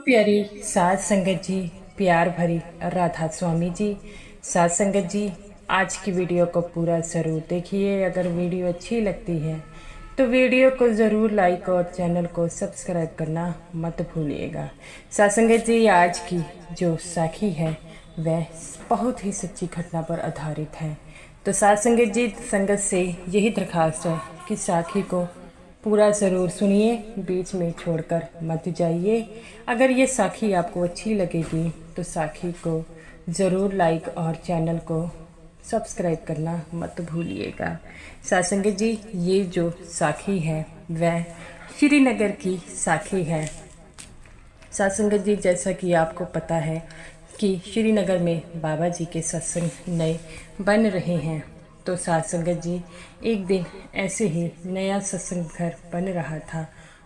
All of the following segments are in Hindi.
प्यारी साध संगत जी, प्यार भरी राधा स्वामी जी, साध संगत जी, आज की वीडियो को पूरा ज़रूर देखिए। अगर वीडियो अच्छी लगती है तो वीडियो को ज़रूर लाइक और चैनल को सब्सक्राइब करना मत भूलिएगा। साध संगत जी, आज की जो साखी है वह बहुत ही सच्ची घटना पर आधारित है। तो साध संगत जी, संगत से यही दरखास्त है कि साखी को पूरा ज़रूर सुनिए, बीच में छोड़कर मत जाइए। अगर ये साखी आपको अच्छी लगेगी तो साखी को ज़रूर लाइक और चैनल को सब्सक्राइब करना मत भूलिएगा। साध संगत जी, ये जो साखी है वह श्रीनगर की साखी है। साध संगत जी, जैसा कि आपको पता है कि श्रीनगर में बाबा जी के सत्संग नए बन रहे हैं। तो साध संगत जी, एक दिन ऐसे ही नया सत्संग घर बन रहा था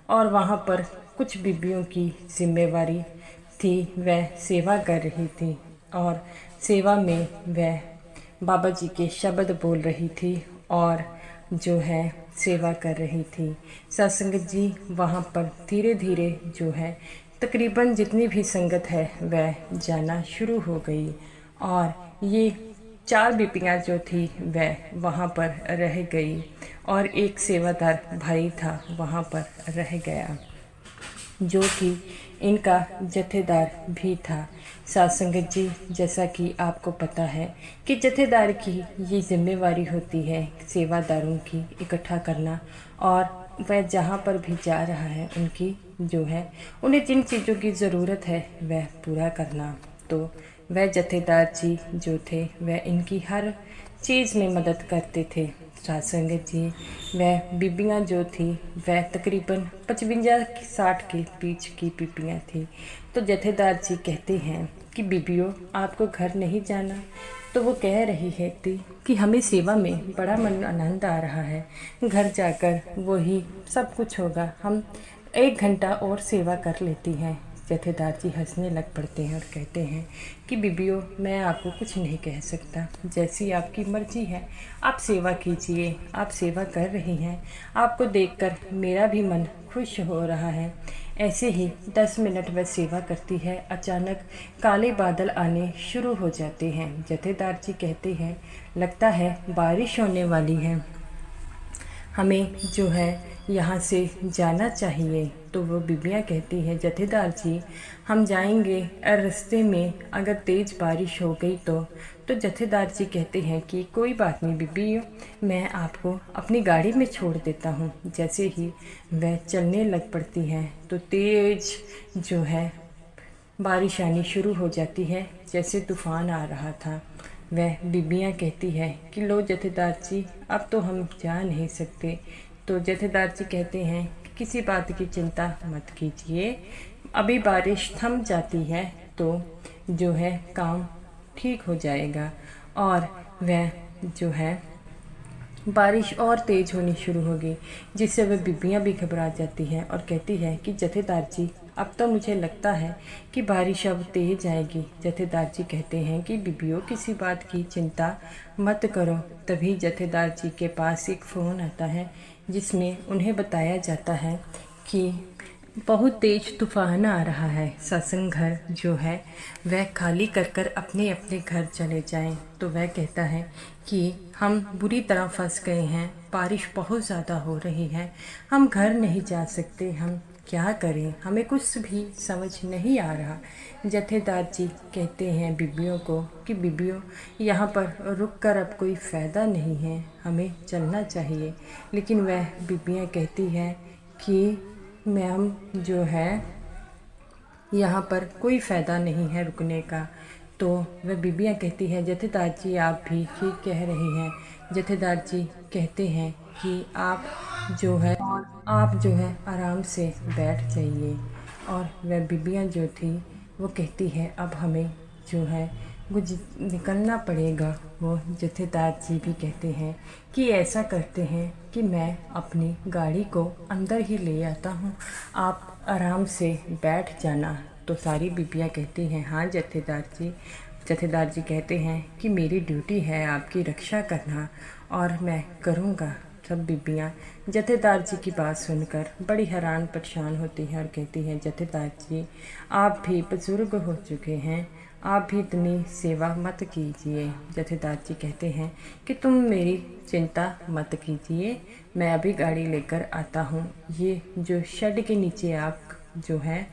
और वहाँ पर कुछ बीबियों की जिम्मेवारी थी, वह सेवा कर रही थी और सेवा में वह बाबा जी के शब्द बोल रही थी और जो है सेवा कर रही थी। साध संगत जी, वहाँ पर धीरे धीरे जो है तकरीबन जितनी भी संगत है वह जाना शुरू हो गई और ये 4 बीबियाँ जो थी वह वहाँ पर रह गई और एक सेवादार भाई था वहाँ पर रह गया, जो कि इनका जथेदार भी था। साध संगत जी, जैसा कि आपको पता है कि जथेदार की ये जिम्मेवारी होती है सेवादारों की इकट्ठा करना और वह जहाँ पर भी जा रहा है उनकी जो है उन्हें जिन चीज़ों की ज़रूरत है वह पूरा करना। तो वह जथेदार जी जो थे वह इनकी हर चीज़ में मदद करते थे। साध संगत जी, वह बीबियाँ जो थी वह तकरीबन 55-60 के बीच की बीबियाँ थी। तो जथेदार जी कहते हैं कि बीबियों, आपको घर नहीं जाना? तो वो कह रही है थी कि हमें सेवा में बड़ा मन आनंद आ रहा है, घर जाकर वही सब कुछ होगा, हम 1 घंटा और सेवा कर लेती हैं। जथेदार जी हंसने लग पड़ते हैं और कहते हैं कि बीबियों, मैं आपको कुछ नहीं कह सकता, जैसी आपकी मर्जी है आप सेवा कीजिए। आप सेवा कर रही हैं, आपको देखकर मेरा भी मन खुश हो रहा है। ऐसे ही 10 मिनट वह सेवा करती है, अचानक काले बादल आने शुरू हो जाते हैं। जथेदार जी कहते हैं, लगता है बारिश होने वाली है, हमें जो है यहाँ से जाना चाहिए। तो वो बीबियाँ कहती हैं, जथेदार जी हम जाएंगे और रास्ते में अगर तेज़ बारिश हो गई तो जथेदार जी कहते हैं कि कोई बात नहीं बीबियों, मैं आपको अपनी गाड़ी में छोड़ देता हूँ। जैसे ही वह चलने लग पड़ती हैं तो तेज़ जो है बारिश आनी शुरू हो जाती है, जैसे तूफ़ान आ रहा था। वह बीबियाँ कहती है कि लो जथेदार जी, अब तो हम जा नहीं सकते। तो जथेदार जी कहते हैं कि किसी बात की चिंता मत कीजिए, अभी बारिश थम जाती है तो जो है काम ठीक हो जाएगा। और वह जो है बारिश और तेज़ होनी शुरू हो गई, जिससे वह बीबियाँ भी घबरा जाती हैं और कहती है कि जथेदार जी अब तो मुझे लगता है कि बारिश अब तेज़ आएगी। जथेदार जी कहते हैं कि बीबियों, किसी बात की चिंता मत करो। तभी जथेदार जी के पास एक फ़ोन आता है जिसमें उन्हें बताया जाता है कि बहुत तेज़ तूफ़ान आ रहा है, सत्संग घर जो है वह खाली कर कर अपने अपने घर चले जाएं। तो वह कहता है कि हम बुरी तरह फंस गए हैं, बारिश बहुत ज़्यादा हो रही है, हम घर नहीं जा सकते, हम क्या करें, हमें कुछ भी समझ नहीं आ रहा। जथेदार जी कहते हैं बीबियों को कि बीबियों, यहाँ पर रुक कर अब कोई फ़ायदा नहीं है, हमें चलना चाहिए। लेकिन वह बीबियाँ कहती हैं कि मैम जो है यहाँ पर कोई फ़ायदा नहीं है रुकने का। तो वह बीबियाँ कहती है, जथेदार जी आप भी ठीक कह रही हैं। जथेदार जी कहते हैं कि आप जो है आराम से बैठ जाइए। और वह बीबियाँ जो थी वो कहती है अब हमें जो है कुछ निकलना पड़ेगा। वो जथेदार जी भी कहते हैं कि ऐसा करते हैं कि मैं अपनी गाड़ी को अंदर ही ले आता हूँ, आप आराम से बैठ जाना। तो सारी बीबियाँ कहती हैं हाँ जथेदार जी। जथेदार जी कहते हैं कि मेरी ड्यूटी है आपकी रक्षा करना और मैं करूँगा। सब बीबियाँ जथेदार जी की बात सुनकर बड़ी हैरान परेशान होती हैं और कहती हैं, जथेदार जी आप भी बुज़ुर्ग हो चुके हैं, आप भी इतनी सेवा मत कीजिए। जथेदार जी कहते हैं कि तुम मेरी चिंता मत कीजिए, मैं अभी गाड़ी लेकर आता हूँ। ये जो शेड के नीचे आप जो है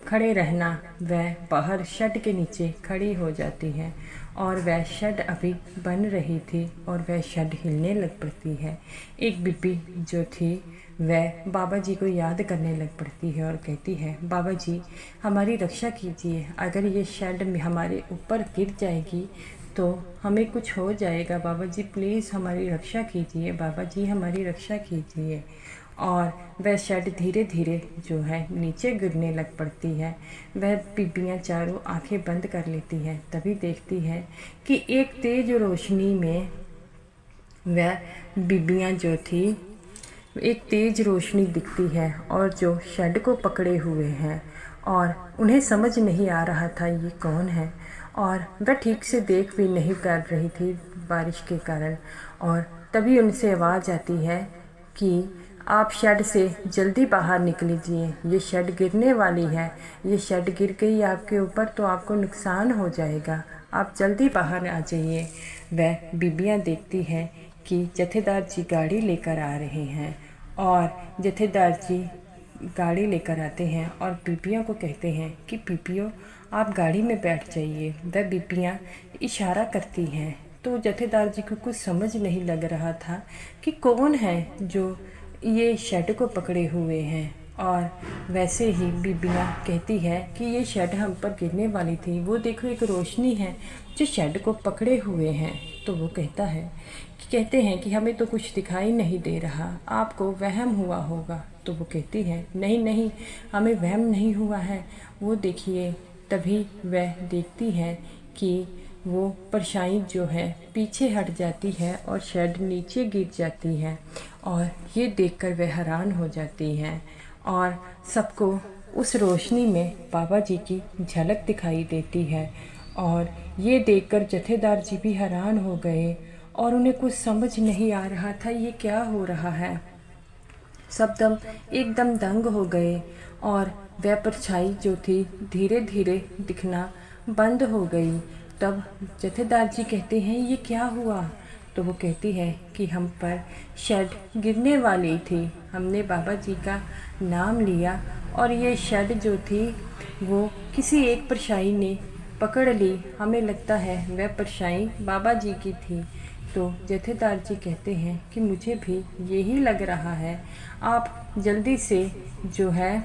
खड़े रहना, वह बाहर शेड के नीचे खड़ी हो जाती है और वह शेड अभी बन रही थी और वह शेड हिलने लग पड़ती है। एक बीबी जो थी वह बाबा जी को याद करने लग पड़ती है और कहती है, बाबा जी हमारी रक्षा कीजिए, अगर ये शेड में हमारे ऊपर गिर जाएगी तो हमें कुछ हो जाएगा, बाबा जी प्लीज़ हमारी रक्षा कीजिए, बाबा जी हमारी रक्षा कीजिए। और वह शेड धीरे धीरे जो है नीचे गिरने लग पड़ती है। वह बीबियाँ चारों आंखें बंद कर लेती हैं। तभी देखती है कि एक तेज रोशनी में वह बीबियाँ जो थी, एक तेज रोशनी दिखती है और जो शेड को पकड़े हुए हैं और उन्हें समझ नहीं आ रहा था ये कौन है और वह ठीक से देख भी नहीं कर रही थी बारिश के कारण। और तभी उनसे आवाज़ आती है कि आप शेड से जल्दी बाहर निकलीजिए, ये शेड गिरने वाली है, ये शेड गिर गई आपके ऊपर तो आपको नुकसान हो जाएगा, आप जल्दी बाहर आ जाइए। वह बीबियाँ देखती हैं कि जथेदार जी गाड़ी लेकर आ रहे हैं और जथेदार जी गाड़ी लेकर आते हैं और बीबियों को कहते हैं कि बीबियों आप गाड़ी में बैठ जाइए। वह बीबियाँ इशारा करती हैं तो जथेदार जी को कुछ समझ नहीं लग रहा था कि कौन है जो ये शेड को पकड़े हुए हैं। और वैसे ही बीबियाँ कहती है कि ये शेड हम पर गिरने वाली थी, वो देखो एक रोशनी है जो शेड को पकड़े हुए हैं। तो वो कहते हैं कि हमें तो कुछ दिखाई नहीं दे रहा, आपको वहम हुआ होगा। तो वो कहती है नहीं नहीं हमें वहम नहीं हुआ है, वो देखिए। तभी वह देखती है कि वो परछाई जो है पीछे हट जाती है और शेड नीचे गिर जाती है और ये देखकर वह हैरान हो जाती हैं और सबको उस रोशनी में बाबा जी की झलक दिखाई देती है। और ये देखकर जथेदार जी भी हैरान हो गए और उन्हें कुछ समझ नहीं आ रहा था ये क्या हो रहा है। सब एकदम दंग हो गए और वह परछाई जो थी धीरे धीरे दिखना बंद हो गई। तब जथेदार जी कहते हैं ये क्या हुआ। तो वो कहती है कि हम पर शेड गिरने वाली थी, हमने बाबा जी का नाम लिया और ये शेड जो थी वो किसी एक परछाई ने पकड़ ली, हमें लगता है वह परछाई बाबा जी की थी। तो जथेदार जी कहते हैं कि मुझे भी यही लग रहा है, आप जल्दी से जो है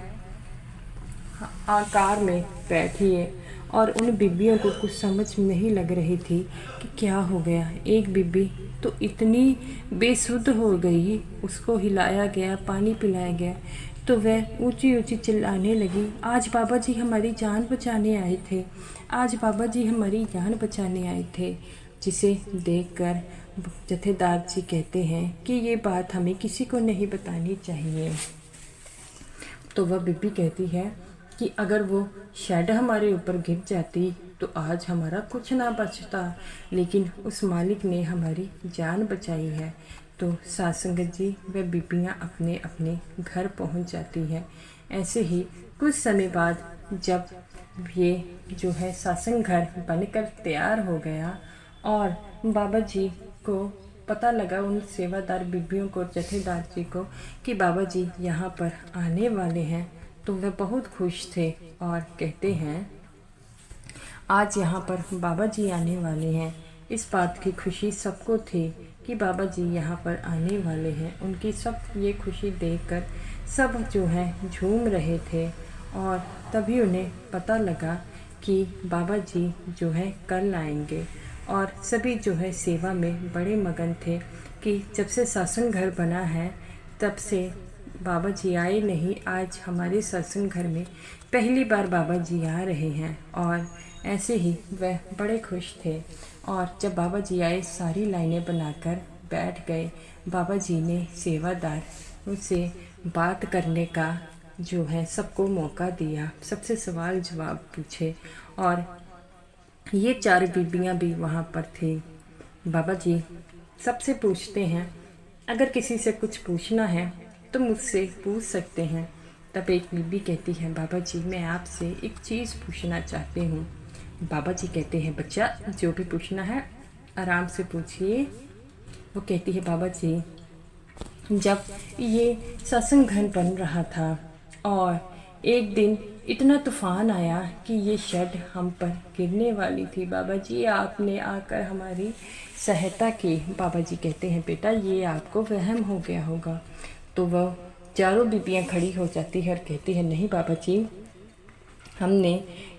आकार में बैठिए। और उन बीबियों को कुछ समझ नहीं लग रही थी कि क्या हो गया। एक बीबी तो इतनी बेसुध हो गई, उसको हिलाया गया, पानी पिलाया गया तो वह ऊंची ऊंची चिल्लाने लगी, आज बाबा जी हमारी जान बचाने आए थे, आज बाबा जी हमारी जान बचाने आए थे। जिसे देखकर जथेदार जी कहते हैं कि ये बात हमें किसी को नहीं बतानी चाहिए। तो वह बीबी कहती है कि अगर वो शेड हमारे ऊपर गिर जाती तो आज हमारा कुछ ना बचता, लेकिन उस मालिक ने हमारी जान बचाई है। तो साथ संगत जी वह बीबियाँ अपने अपने घर पहुंच जाती है। ऐसे ही कुछ समय बाद जब ये जो है सत्संग घर बनकर तैयार हो गया और बाबा जी को पता लगा, उन सेवादार बीबियों को, जथेदार जी को, कि बाबा जी यहाँ पर आने वाले हैं, तो वे बहुत खुश थे और कहते हैं आज यहाँ पर बाबा जी आने वाले हैं। इस बात की खुशी सबको थी कि बाबा जी यहाँ पर आने वाले हैं। उनकी सब ये खुशी देखकर सब जो है झूम रहे थे और तभी उन्हें पता लगा कि बाबा जी जो है कल आएंगे। और सभी जो है सेवा में बड़े मगन थे कि जब से सत्संग घर बना है तब से बाबा जी आए नहीं, आज हमारे सत्संग घर में पहली बार बाबा जी आ रहे हैं। और ऐसे ही वह बड़े खुश थे। और जब बाबा जी आए सारी लाइनें बनाकर बैठ गए। बाबा जी ने सेवादार उनसे बात करने का जो है सबको मौका दिया, सबसे सवाल जवाब पूछे और ये चार बीबियाँ भी वहाँ पर थी। बाबा जी सबसे पूछते हैं अगर किसी से कुछ पूछना है तो मुझसे पूछ सकते हैं। तब एक बीबी कहती है, बाबा जी मैं आपसे एक चीज़ पूछना चाहती हूँ। बाबा जी कहते हैं, बच्चा जो भी पूछना है आराम से पूछिए। वो कहती है, बाबा जी जब ये सत्संग घर बन रहा था और एक दिन इतना तूफान आया कि ये शेड हम पर गिरने वाली थी, बाबा जी आपने आकर हमारी सहायता की। बाबा जी कहते हैं, बेटा ये आपको वहम हो गया होगा। तो वह चारों बीबियाँ खड़ी हो जाती है और कहती है, नहीं बाबा जी, हमने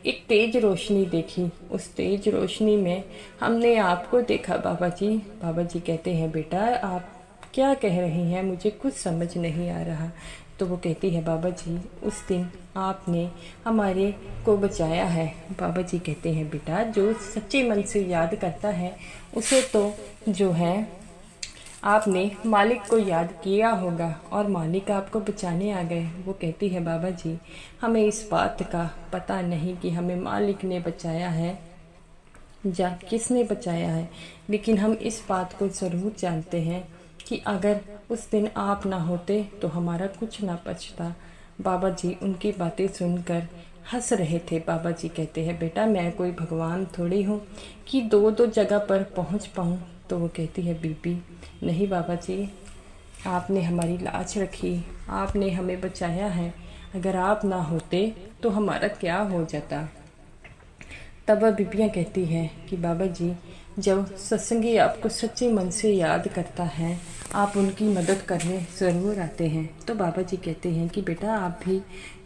एक तेज रोशनी देखी, उस तेज रोशनी में हमने आपको देखा बाबा जी। बाबा जी कहते हैं, बेटा आप क्या कह रही हैं, मुझे कुछ समझ नहीं आ रहा। तो वो कहती है, बाबा जी उस दिन आपने हमारे को बचाया है। बाबा जी कहते हैं, बेटा जो सच्चे मन से याद करता है उसे तो जो है आपने मालिक को याद किया होगा और मालिक आपको बचाने आ गए। वो कहती है, बाबा जी हमें इस बात का पता नहीं कि हमें मालिक ने बचाया है या किसने बचाया है, लेकिन हम इस बात को ज़रूर जानते हैं कि अगर उस दिन आप ना होते तो हमारा कुछ ना बचता। बाबा जी उनकी बातें सुनकर हंस रहे थे। बाबा जी कहते हैं, बेटा मैं कोई भगवान थोड़ी हूँ कि दो दो जगह पर पहुँच पाऊँ। तो वो कहती है, बीबी नहीं बाबा जी, आपने हमारी लाज रखी, आपने हमें बचाया है, अगर आप ना होते तो हमारा क्या हो जाता। तब वह बीबियाँ कहती हैं कि बाबा जी जब सत्संगी आपको सच्चे मन से याद करता है आप उनकी मदद करने ज़रूर आते हैं। तो बाबा जी कहते हैं कि बेटा आप भी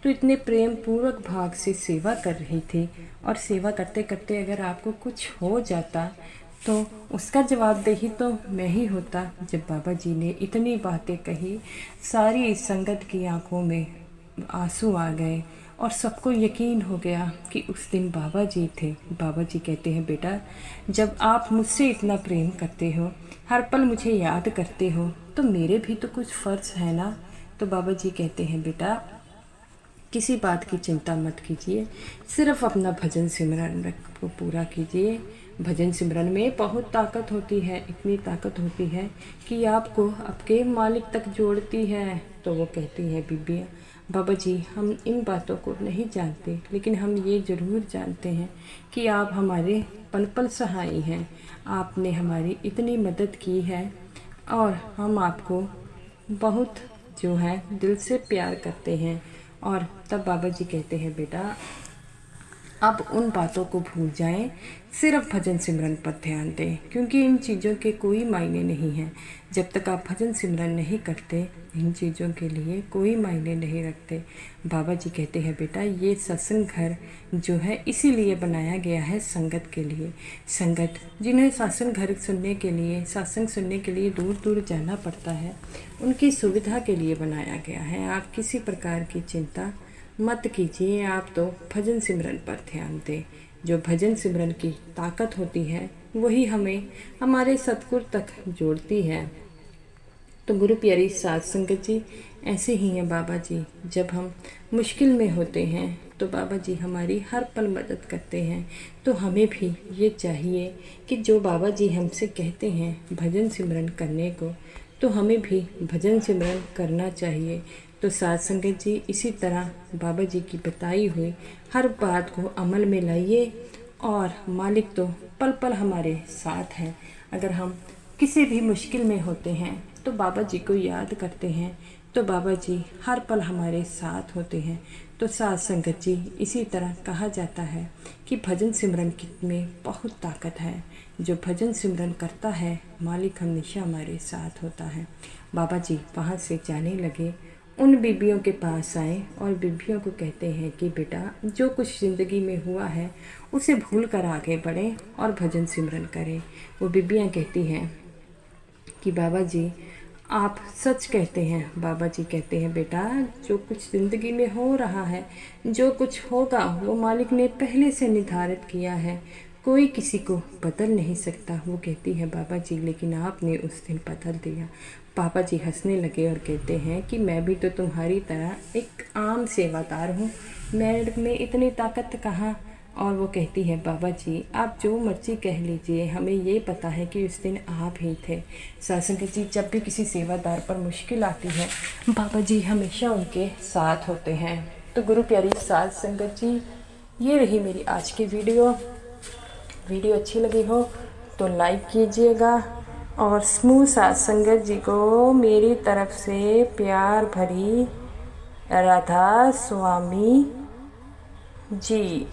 तो इतने प्रेम पूर्वक भाग से सेवा कर रही थी और सेवा करते करते अगर आपको कुछ हो जाता तो उसका जवाबदेही तो मैं ही होता। जब बाबा जी ने इतनी बातें कही सारी संगत की आंखों में आंसू आ गए और सबको यकीन हो गया कि उस दिन बाबा जी थे। बाबा जी कहते हैं, बेटा जब आप मुझसे इतना प्रेम करते हो, हर पल मुझे याद करते हो, तो मेरे भी तो कुछ फ़र्ज़ है ना। तो बाबा जी कहते हैं, बेटा किसी बात की चिंता मत कीजिए, सिर्फ अपना भजन सिमरन को पूरा कीजिए। भजन सिमरन में बहुत ताकत होती है, इतनी ताकत होती है कि आपको आपके मालिक तक जोड़ती है। तो वो कहती है, बीबियाँ बाबा जी हम इन बातों को नहीं जानते, लेकिन हम ये ज़रूर जानते हैं कि आप हमारे पल पल सहाय हैं, आपने हमारी इतनी मदद की है और हम आपको बहुत जो है दिल से प्यार करते हैं। और तब बाबा जी कहते हैं, बेटा अब उन बातों को भूल जाएं, सिर्फ भजन सिमरन पर ध्यान दें, क्योंकि इन चीज़ों के कोई मायने नहीं हैं। जब तक आप भजन सिमरन नहीं करते इन चीज़ों के लिए कोई मायने नहीं रखते। बाबा जी कहते हैं, बेटा ये सत्संग घर जो है इसीलिए बनाया गया है संगत के लिए। संगत जिन्हें सत्संग घर सुनने के लिए सत्संग सुनने के लिए दूर दूर जाना पड़ता है, उनकी सुविधा के लिए बनाया गया है। आप किसी प्रकार की चिंता मत कीजिए, आप तो भजन सिमरन पर ध्यान दें। जो भजन सिमरन की ताकत होती है वही हमें हमारे सतगुरु तक जोड़ती है। तो गुरु प्यारी साध संगत जी ऐसे ही हैं बाबा जी। जब हम मुश्किल में होते हैं तो बाबा जी हमारी हर पल मदद करते हैं। तो हमें भी ये चाहिए कि जो बाबा जी हमसे कहते हैं भजन सिमरन करने को, तो हमें भी भजन सिमरन करना चाहिए। तो साध संगत जी इसी तरह बाबा जी की बताई हुई हर बात को अमल में लाइए और मालिक तो पल पल हमारे साथ हैं। अगर हम किसी भी मुश्किल में होते हैं तो बाबा जी को याद करते हैं तो बाबा जी हर पल हमारे साथ होते हैं। तो साध संगत जी इसी तरह कहा जाता है कि भजन सिमरन में बहुत ताकत है। जो भजन सिमरन करता है मालिक हमेशा हमारे साथ होता है। बाबा जी वहाँ से जाने लगे, उन बीबियों के पास आए और बीबियों को कहते हैं कि बेटा जो कुछ ज़िंदगी में हुआ है उसे भूल कर आगे बढ़ें और भजन सिमरन करें। वो बीबियाँ कहती हैं कि बाबा जी आप सच कहते हैं। बाबा जी कहते हैं, बेटा जो कुछ ज़िंदगी में हो रहा है, जो कुछ होगा वो मालिक ने पहले से निर्धारित किया है, कोई किसी को बदल नहीं सकता। वो कहती है, बाबा जी लेकिन आपने उस दिन बदल दिया। पापा जी हंसने लगे और कहते हैं कि मैं भी तो तुम्हारी तरह एक आम सेवादार हूँ, मेरे में इतनी ताकत कहाँ और वो कहती है, बाबा जी आप जो मर्जी कह लीजिए, हमें ये पता है कि उस दिन आप ही थे। साध संगत जी, जब भी किसी सेवादार पर मुश्किल आती है, बाबा जी हमेशा उनके साथ होते हैं। तो गुरु प्यारी साध संगत जी, ये रही मेरी आज की वीडियो अच्छी लगी हो तो लाइक कीजिएगा, और समूह साध संगत जी को मेरी तरफ से प्यार भरी राधा स्वामी जी।